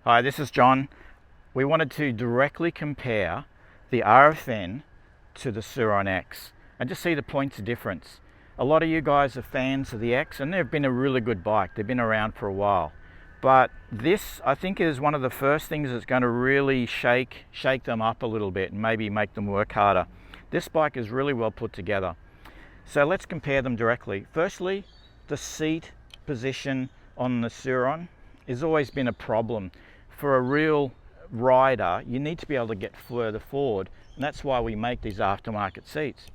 Hi, this is John. We wanted to directly compare the RFN to the Surron X and just see the points of difference. A lot of you guys are fans of the X and they've been a really good bike. They've been around for a while. But this, I think, is one of the first things that's going to really shake them up a little bit and maybe make them work harder. This bike is really well put together. So let's compare them directly. Firstly, the seat position on the Surron has always been a problem. For a real rider, you need to be able to get further forward, and that's why we make these aftermarket seats.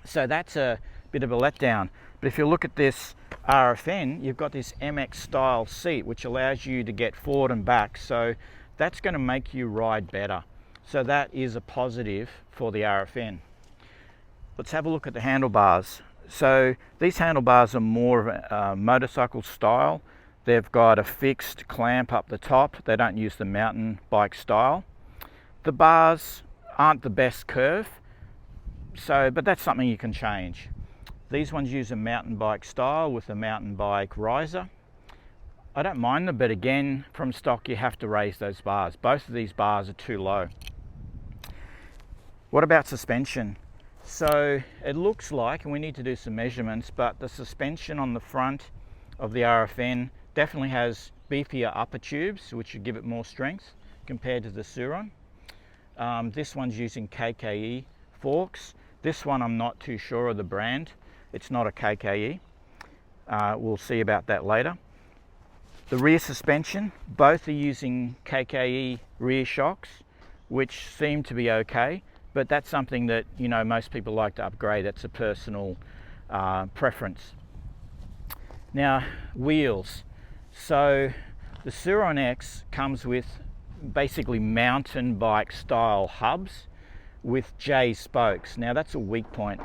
So that's a bit of a letdown. But if you look at this RFN, you've got this MX style seat which allows you to get forward and back, so that's going to make you ride better. So that is a positive for the RFN. Let's have a look at the handlebars. So these handlebars are more of a motorcycle style. They've got a fixed clamp up the top. They don't use the mountain bike style. The bars aren't the best curve, but that's something you can change. These ones use a mountain bike style with a mountain bike riser. I don't mind them, but again, from stock you have to raise those bars. Both of these bars are too low. What about suspension? So it looks like, and we need to do some measurements, but the suspension on the front of the RFN definitely has beefier upper tubes, which should give it more strength compared to the Surron. This one's using KKE forks. This one I'm not too sure of the brand. It's not a KKE. We'll see about that later. The rear suspension, both are using KKE rear shocks, which seem to be okay, but that's something that, you know, most people like to upgrade. That's a personal preference. Now, wheels. So the Surron X comes with basically mountain bike style hubs with J spokes. Now that's a weak point.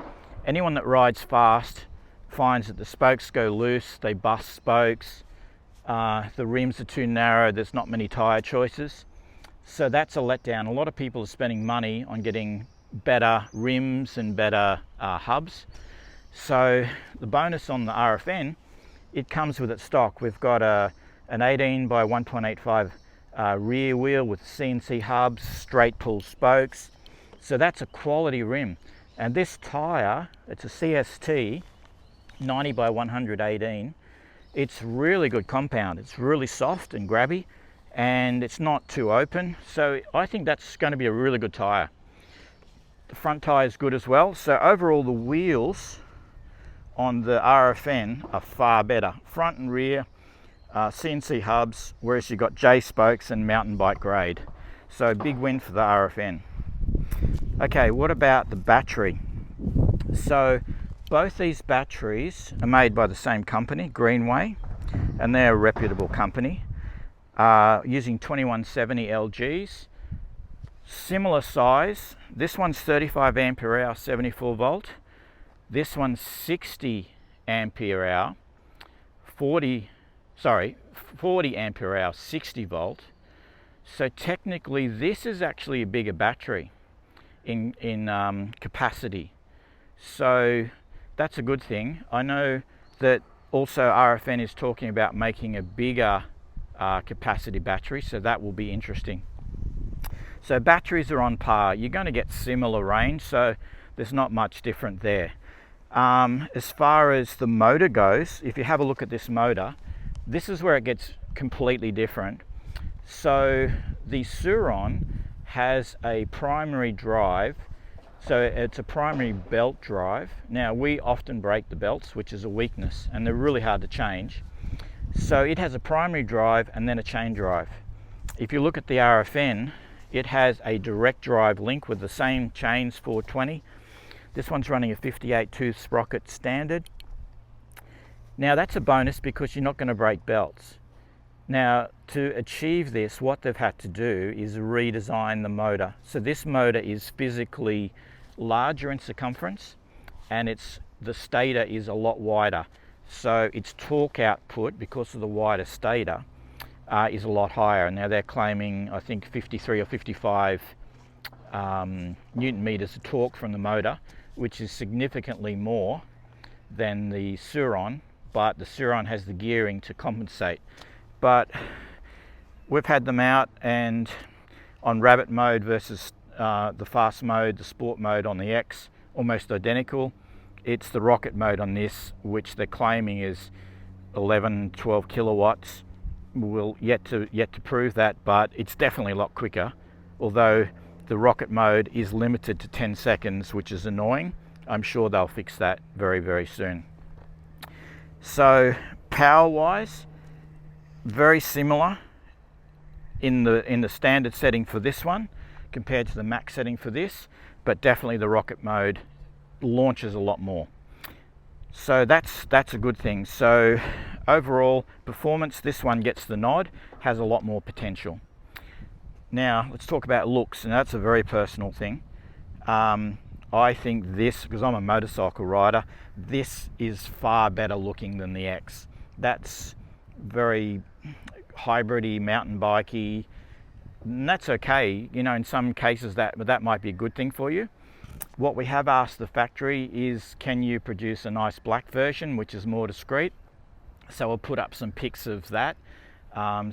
Anyone that rides fast finds that the spokes go loose, they bust spokes, the rims are too narrow, there's not many tyre choices. So that's a letdown. A lot of people are spending money on getting better rims and better hubs. So the bonus on the RFN, it comes with its stock. We've got an 18 by 1.85 rear wheel with CNC hubs, straight pull spokes. So that's a quality rim. And this tyre, it's a CST 90 by 118. It's really good compound. It's really soft and grabby, and it's not too open. So I think that's going to be a really good tyre. The front tyre is good as well. So overall, the wheels on the RFN are far better. Front and rear, CNC hubs, whereas you've got J spokes and mountain bike grade. So big win for the RFN. Okay, what about the battery? So both these batteries are made by the same company, Greenway, and they're a reputable company, using 2170 LGs. Similar size. This one's 35 ampere hour, 74 volt. This one's 60 ampere hour, 40 ampere hour, 60 volt. So technically this is actually a bigger battery in capacity. So that's a good thing. I know that also RFN is talking about making a bigger capacity battery, so that will be interesting. So batteries are on par. You're going to get similar range, so there's not much different there. As far as the motor goes, if you have a look at this motor, this is where it gets completely different. So the Surron has a primary drive, so it's a primary belt drive. Now we often break the belts, which is a weakness, and they're really hard to change. So it has a primary drive and then a chain drive. If you look at the RFN, it has a direct drive link with the same chains 420. This one's running a 58 tooth sprocket standard. Now that's a bonus because you're not going to break belts. Now to achieve this, what they've had to do is redesign the motor. So this motor is physically larger in circumference, and the stator is a lot wider. So its torque output, because of the wider stator, is a lot higher. Now they're claiming, I think, 53 or 55 Newton meters of torque from the motor, which is significantly more than the Surron, but the Surron has the gearing to compensate. But we've had them out and on rabbit mode versus the fast mode, the sport mode on the X, almost identical. It's the rocket mode on this, which they're claiming is 11, 12 kilowatts. We'll yet to prove that, but it's definitely a lot quicker. Although the rocket mode is limited to 10 seconds, which is annoying. I'm sure they'll fix that very, very soon. So power-wise, very similar in the standard setting for this one compared to the max setting for this, but definitely the rocket mode launches a lot more. So that's a good thing. So overall performance, this one gets the nod, has a lot more potential. Now let's talk about looks, and that's a very personal thing. I think this, because I'm a motorcycle rider, this is far better looking than the X. That's very hybrid-y, mountain bikey, and that's okay. You know, in some cases that might be a good thing for you. What we have asked the factory is, can you produce a nice black version which is more discreet? So we'll put up some pics of that.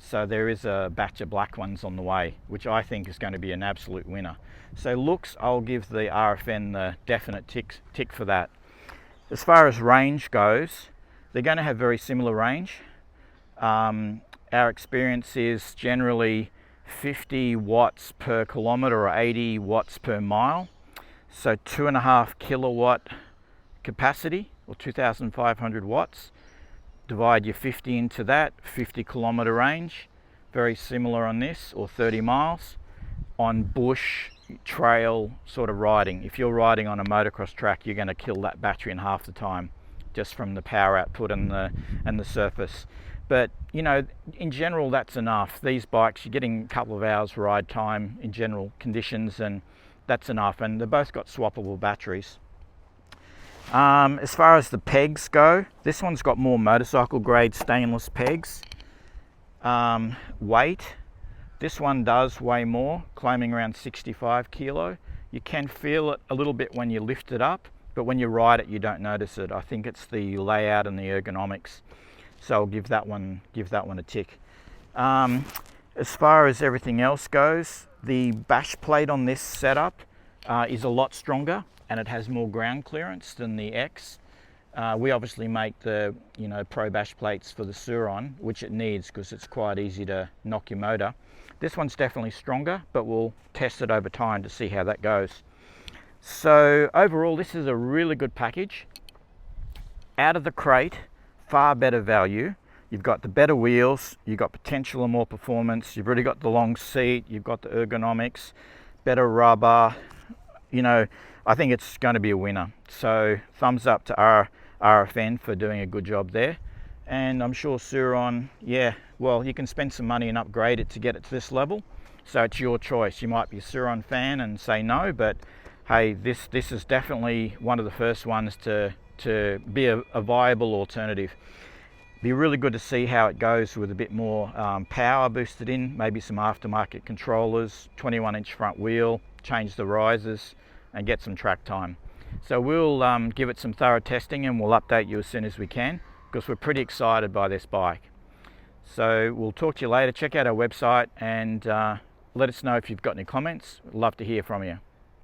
So there is a batch of black ones on the way, which I think is going to be an absolute winner. So looks, I'll give the RFN the definite tick for that. As far as range goes, they're going to have very similar range. Our experience is generally 50 watts per kilometre or 80 watts per mile. So 2.5 kilowatt capacity, or 2,500 watts. Divide your 50 into that, 50 kilometre range. Very similar on this, or 30 miles. On bush, trail sort of riding. If you're riding on a motocross track, you're going to kill that battery in half the time, just from the power output and the surface. But you know, in general, that's enough. These bikes, you're getting a couple of hours ride time in general conditions, and that's enough. And they've both got swappable batteries. As far as the pegs go, this one's got more motorcycle grade stainless pegs. Weight, this one does weigh more, claiming around 65 kilo. You can feel it a little bit when you lift it up, but when you ride it, you don't notice it. I think it's the layout and the ergonomics. So I'll give that one a tick. As far as everything else goes, the bash plate on this setup is a lot stronger, and it has more ground clearance than the X. We obviously make the pro bash plates for the Surron, which it needs because it's quite easy to knock your motor. This one's definitely stronger, but we'll test it over time to see how that goes. So overall, this is a really good package. Out of the crate, far better value. You've got the better wheels, you've got potential and more performance, you've already got the long seat, you've got the ergonomics, better rubber. You know, I think it's going to be a winner. So thumbs up to our RFN for doing a good job there. And I'm sure Surron, yeah, well, you can spend some money and upgrade it to get it to this level. So it's your choice. You might be a Surron fan and say no, but hey, this is definitely one of the first ones to be a viable alternative. Be really good to see how it goes with a bit more power boosted in, maybe some aftermarket controllers, 21-inch front wheel, change the risers and get some track time. So we'll give it some thorough testing and we'll update you as soon as we can, because we're pretty excited by this bike. So we'll talk to you later. Check out our website and let us know if you've got any comments. We'd love to hear from you.